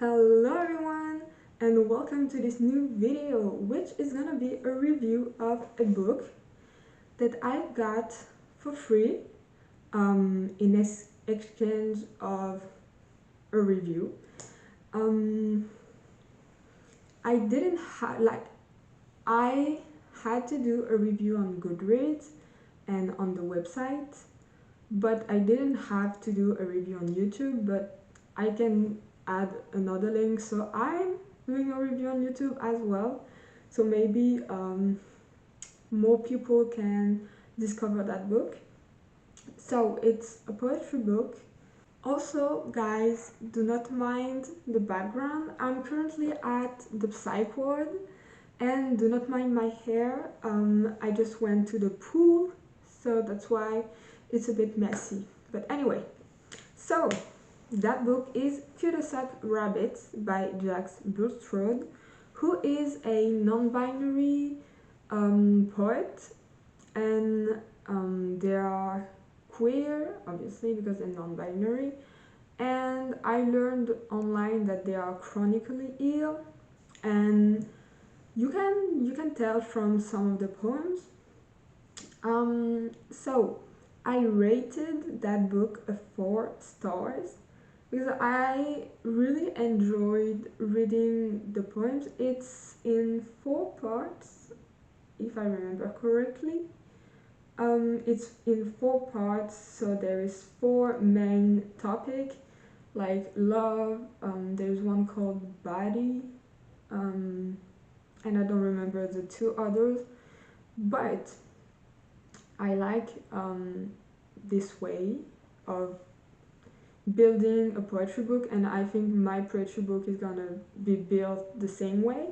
Hello everyone and welcome to this new video, which is gonna be a review of a book that I got for free in exchange of a review. I didn't I had to do a review on Goodreads and on the website, but I didn't have to do a review on YouTube, but I can add another link. So I'm doing a review on YouTube as well. So maybe more people can discover that book. So it's a poetry book. Also, guys, do not mind the background. I'm currently at the psych ward, and do not mind my hair. I just went to the pool, so that's why it's a bit messy. But anyway, so that book is Cul-de-sac Rabbits by Jax Bukstrode, who is a non-binary poet, and they are queer, obviously, because they're non-binary. And I learned online that they are chronically ill, and you can tell from some of the poems. So I rated that book a 4 stars because I really enjoyed reading the poems. It's in 4 parts, if I remember correctly. It's in 4 parts, so there is 4 main topic, like love. There's one called body, and I don't remember the 2 others, but I like this way of building a poetry book, and I think my poetry book is gonna be built the same way.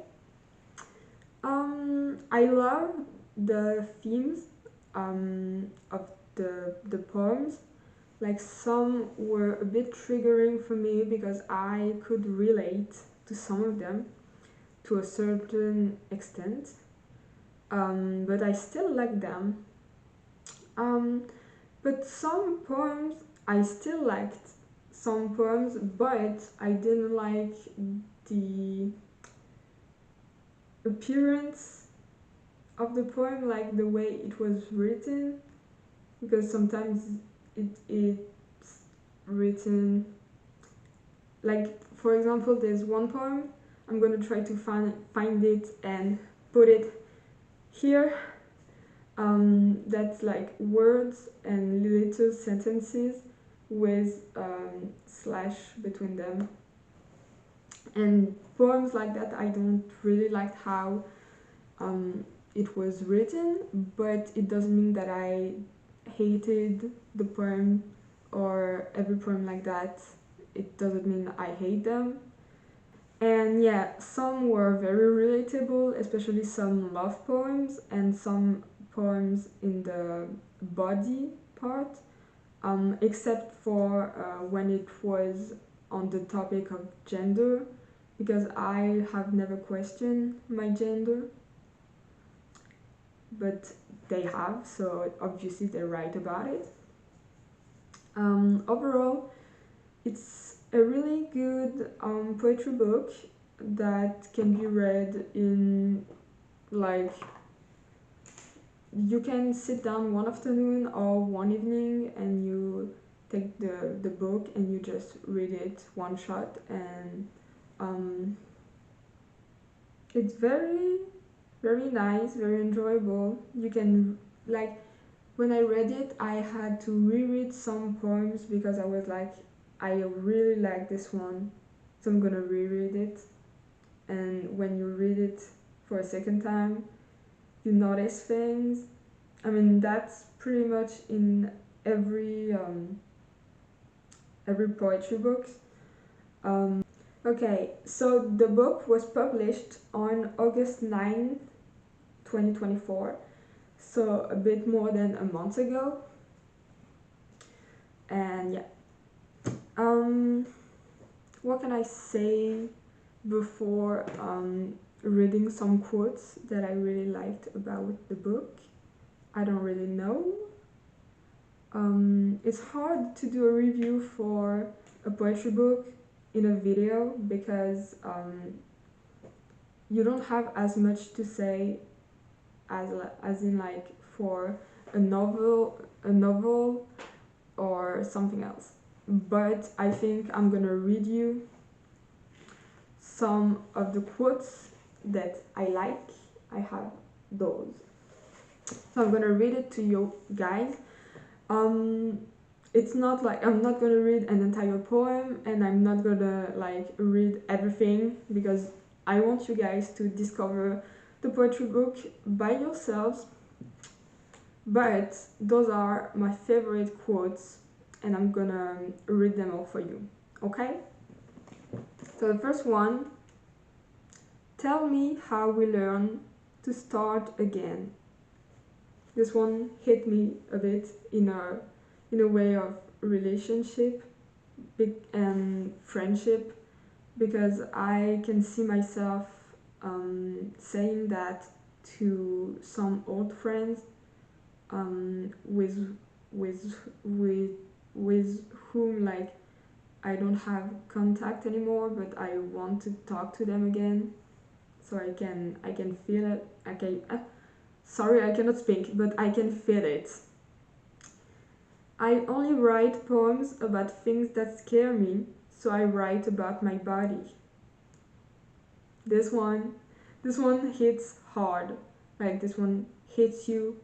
I love the themes of the poems. Like, some were a bit triggering for me because I could relate to some of them to a certain extent, but I still like them. But some poems I still liked some poems, but I didn't like the appearance of the poem, like the way it was written, because sometimes it's written like, for example, there's one poem. I'm gonna try to find it and put it here. That's like words and little sentences with slash between them, and poems like that I don't really like how it was written, but it doesn't mean that I hated the poem or every poem like that. It doesn't mean I hate them. And yeah, some were very relatable, especially some love poems and some poems in the body part, except for when it was on the topic of gender, because I have never questioned my gender, but they have, so obviously they're right about it. Overall, it's a really good poetry book that can be read in, like, you can sit down one afternoon or one evening and you take the book and you just read it one shot, and it's very nice, very enjoyable. You can, like, when I read it, I had to reread some poems because I was like, I really like this one, so I'm gonna reread it. And when you read it for a second time, you notice things. I mean, that's pretty much in every poetry book. Okay, so the book was published on August 9th, 2024, so a bit more than a month ago. And yeah, what can I say before reading some quotes that I really liked about the book? I don't really know. It's hard to do a review for a poetry book in a video because you don't have as much to say as in like for a novel or something else. But I think I'm gonna read you some of the quotes that I like. I have those. So I'm gonna read it to you guys. Um, it's not like I'm not gonna read an entire poem, and I'm not gonna like read everything because I want you guys to discover the poetry book by yourselves. But those are my favorite quotes, and I'm gonna read them all for you. Okay? So the first one: tell me how we learn to start again. This one hit me a bit in a way of relationship and friendship, because I can see myself saying that to some old friends with with with with whom like I don't have contact anymore, but I want to talk to them again, so I can feel it. Sorry, I cannot speak, but I can feel it. I only write poems about things that scare me, so I write about my body. This one, this one hits hard. Like this one hits you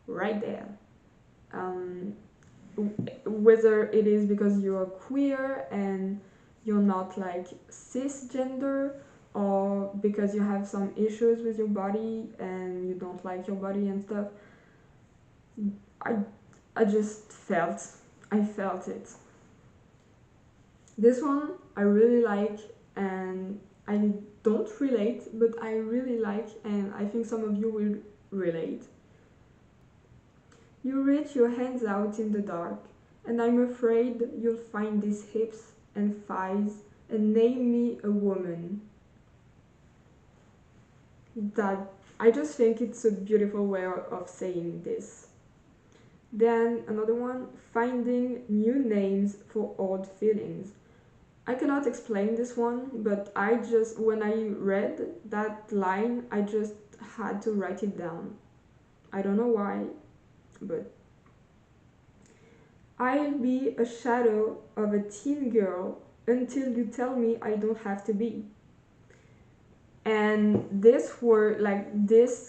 right there. Um, Whether it is because you're queer and you're not like cisgender, or because you have some issues with your body and you don't like your body and stuff. I I just I felt it. This one I really like, and I don't relate, but I really like, and I think some of you will relate. You reach your hands out in the dark, and I'm afraid you'll find these hips and thighs and name me a woman. That I just think it's a beautiful way of saying this. Then another one: finding new names for old feelings. I cannot explain this one, but when I read that line, I just had to write it down. I don't know why, but I'll be a shadow of a teen girl until you tell me I don't have to be. And this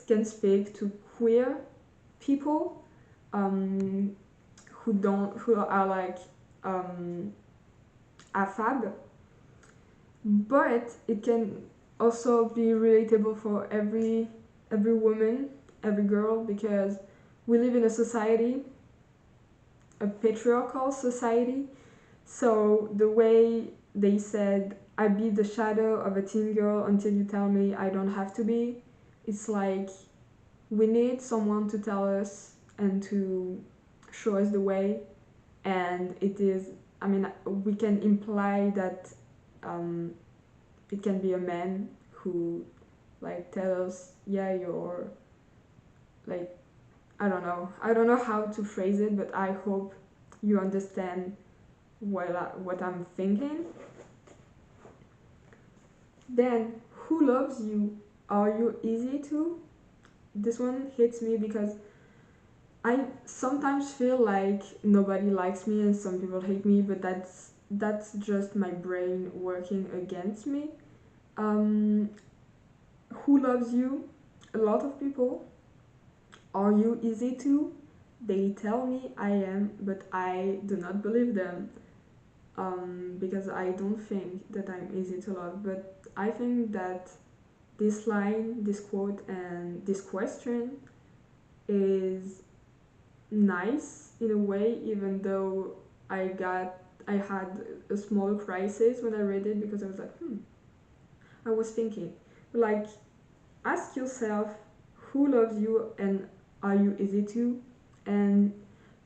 can speak to queer people who are like AFAB, but it can also be relatable for every woman, every girl, because we live in a society, a patriarchal society. So the way they said, I be the shadow of a teen girl until you tell me I don't have to be, it's like we need someone to tell us and to show us the way. And it is, I mean, we can imply that it can be a man who like tell us, yeah, you're like, I don't know how to phrase it, but I hope you understand what I'm thinking. Then, who loves you? Are you easy to? This one hits me because I sometimes feel like nobody likes me and some people hate me, but that's just my brain working against me. Um, who loves you? A lot of people. Are you easy to? They tell me I am, but I do not believe them. Because I don't think that I'm easy to love. But I think that this line, this quote, and this question is nice in a way, even though I had a small crisis when I read it, because I was like, I was thinking, like, ask yourself who loves you and are you easy to, and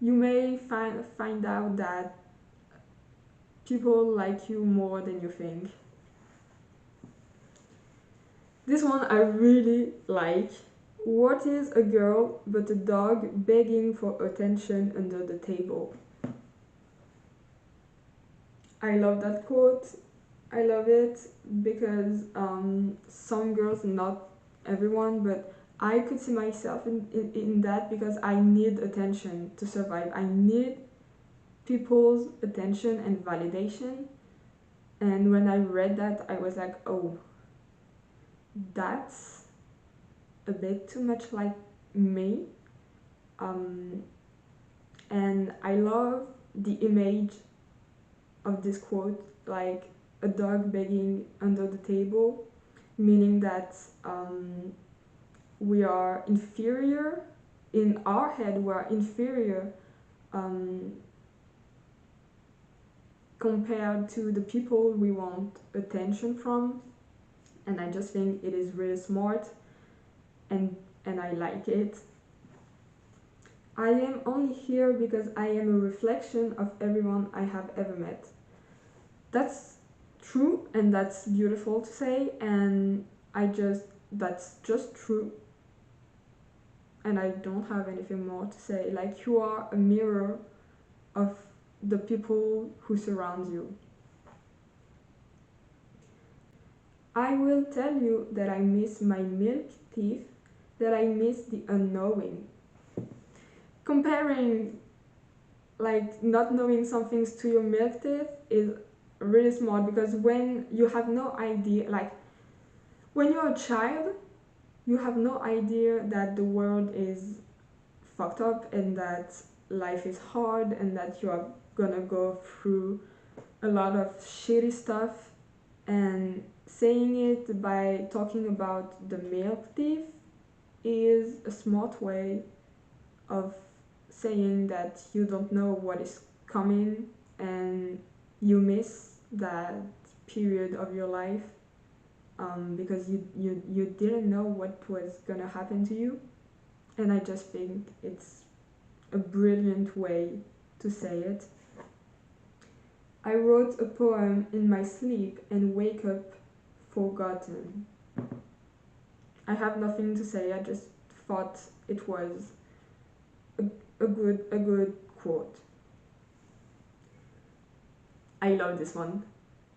you may find out that people like you more than you think. This one I really like. What is a girl but a dog begging for attention under the table? I love that quote. I love it because some girls, not everyone, but I could see myself in that because I need attention to survive. I need people's attention and validation. And when I read that, I was like, oh, that's a bit too much like me. Um, and I love the image of this quote, like a dog begging under the table, meaning that we are inferior. In our head, we are inferior um, compared to the people we want attention from. And I just think it is really smart, and I like it. I am only here because I am a reflection of everyone I have ever met. That's true, and that's beautiful to say, and that's just true, and I don't have anything more to say. Like, you are a mirror of the people who surround you. I will tell you that I miss my milk teeth, that I miss the unknowing. Comparing, like, not knowing some things to your milk teeth is really smart, because when you have no idea, like, when you're a child, you have no idea that the world is fucked up and that life is hard and that you are gonna go through a lot of shitty stuff. And saying it by talking about the milk thief is a smart way of saying that you don't know what is coming and you miss that period of your life, because you didn't know what was gonna happen to you. And I just think it's a brilliant way to say it. I wrote a poem in my sleep and wake up forgotten. I have nothing to say, I just thought it was a good quote. I love this one.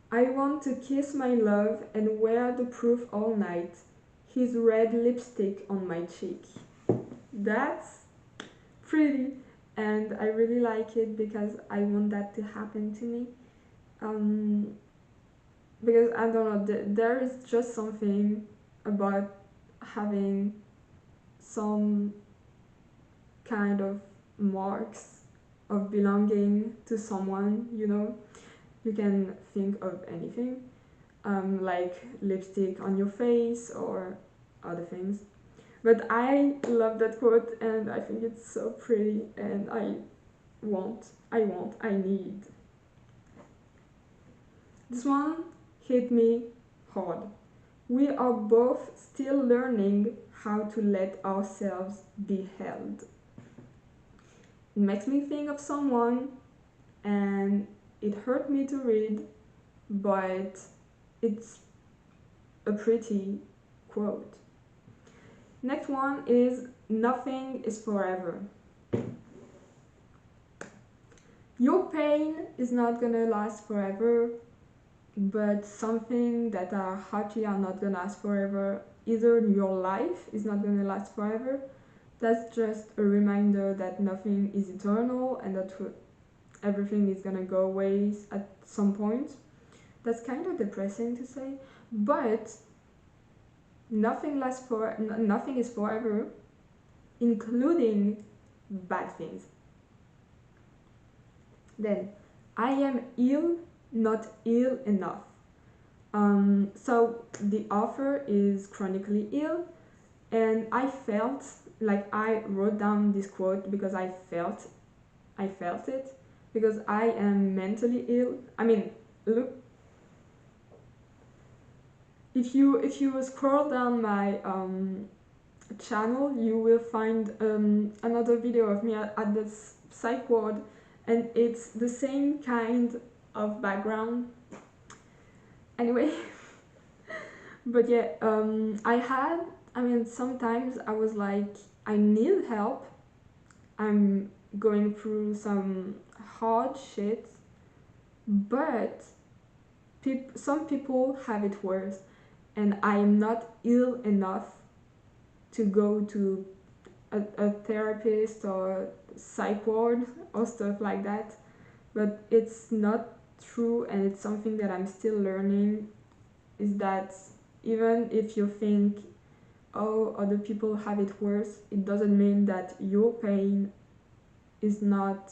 I want to kiss my love and wear the proof all night, his red lipstick on my cheek. That's pretty, and I really like it because I want that to happen to me. Because I don't know, there is just something about having some kind of marks of belonging to someone, you know. You can think of anything, like lipstick on your face or other things. But I love that quote and I think it's so pretty, and I need. This one hit me hard. We are both still learning how to let ourselves be held. It makes me think of someone, and it hurt me to read, but it's a pretty quote. Next one is nothing is forever. Your pain is not gonna last forever, but something that are hardly are not gonna last forever. Either your life is not gonna last forever. That's just a reminder that nothing is eternal and that everything is gonna go away at some point. That's kind of depressing to say, but nothing is forever, including bad things. Then, I am ill, not ill enough. So the author is chronically ill, and I felt like I wrote down this quote because I felt it, because I am mentally ill. I mean, look, if you scroll down my channel, you will find another video of me at the psych ward, and it's the same kind of background. Anyway, but yeah, I mean, sometimes I was like, I need help. I'm going through some hard shit, but some people have it worse, and I am not ill enough to go to a therapist or psych ward or stuff like that. But it's not true, and it's something that I'm still learning, is that even if you think, oh, other people have it worse, it doesn't mean that your pain is not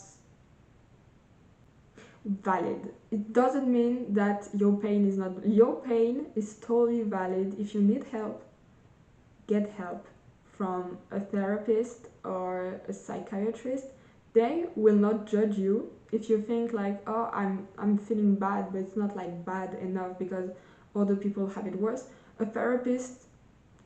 valid. It doesn't mean that your pain is not, your pain is totally valid. If you need help, get help from a therapist or a psychiatrist. They will not judge you if you think like, oh, I'm feeling bad, but it's not like bad enough because other people have it worse. A therapist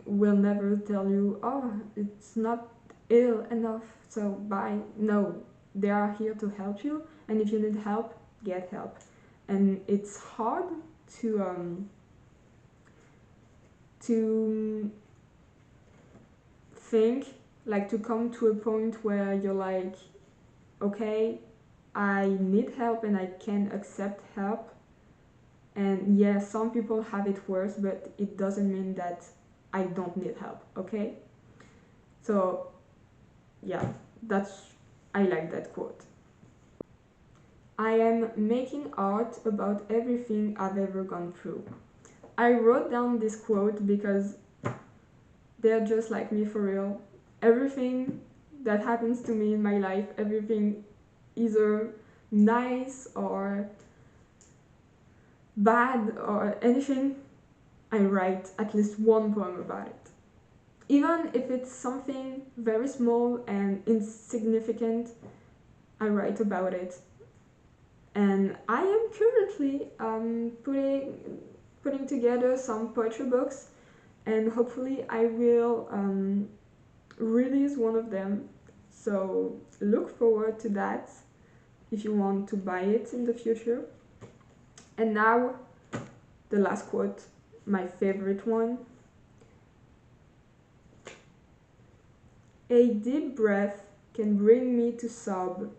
will never tell you, oh, it's not ill enough, so bye. No, they are here to help you, and if you need help, get help. And it's hard to think, like, to come to a point where you're like, okay, I need help and I can accept help. And yeah, some people have it worse, but it doesn't mean that I don't need help, okay? So yeah, I like that quote. I am making art about everything I've ever gone through. I wrote down this quote because they're just like me for real. Everything that happens to me in my life, everything either nice or bad or anything, I write at least one poem about it. Even if it's something very small and insignificant, I write about it. And I am currently putting together some poetry books, and hopefully I will release one of them. So look forward to that if you want to buy it in the future. And now the last quote, my favorite one. A deep breath can bring me to sob,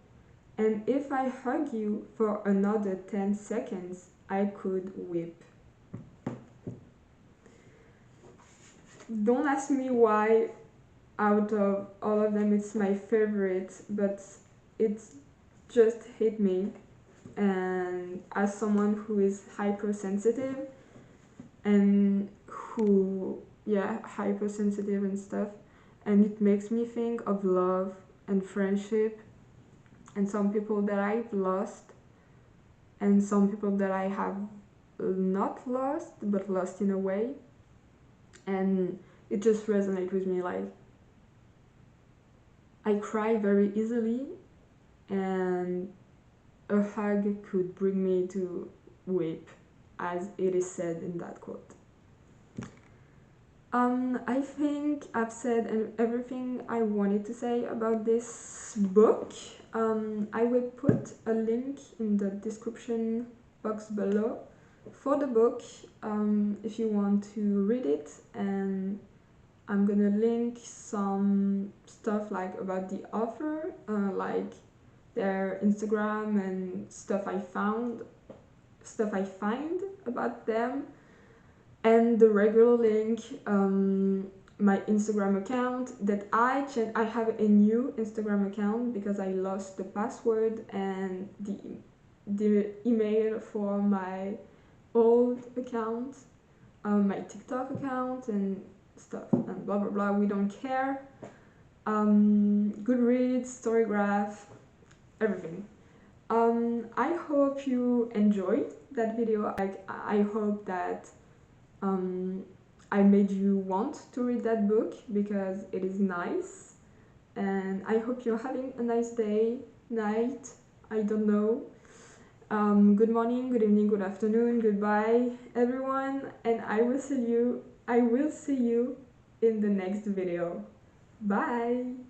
and if I hug you for another 10 seconds, I could weep. Don't ask me why out of all of them it's my favorite, but it just hit me. And as someone who is hypersensitive and hypersensitive and stuff, and it makes me think of love and friendship and some people that I've lost and some people that I have not lost but lost in a way, and it just resonates with me. Like, I cry very easily, and a hug could bring me to weep, as it is said in that quote. I think I've said everything I wanted to say about this book. I will put a link in the description box below for the book if you want to read it, and I'm gonna link some stuff like about the author, like their Instagram and stuff I find about them, and the regular link, my Instagram account that I have a new Instagram account because I lost the password and the email for my old account, my TikTok account and stuff, and blah blah blah, we don't care. Goodreads, Storygraph, everything. I hope you enjoyed that video. I hope that I made you want to read that book because it is nice, and I hope you're having a nice day, night, I don't know. Good morning, good evening, good afternoon, goodbye everyone, and I will see you in the next video. Bye.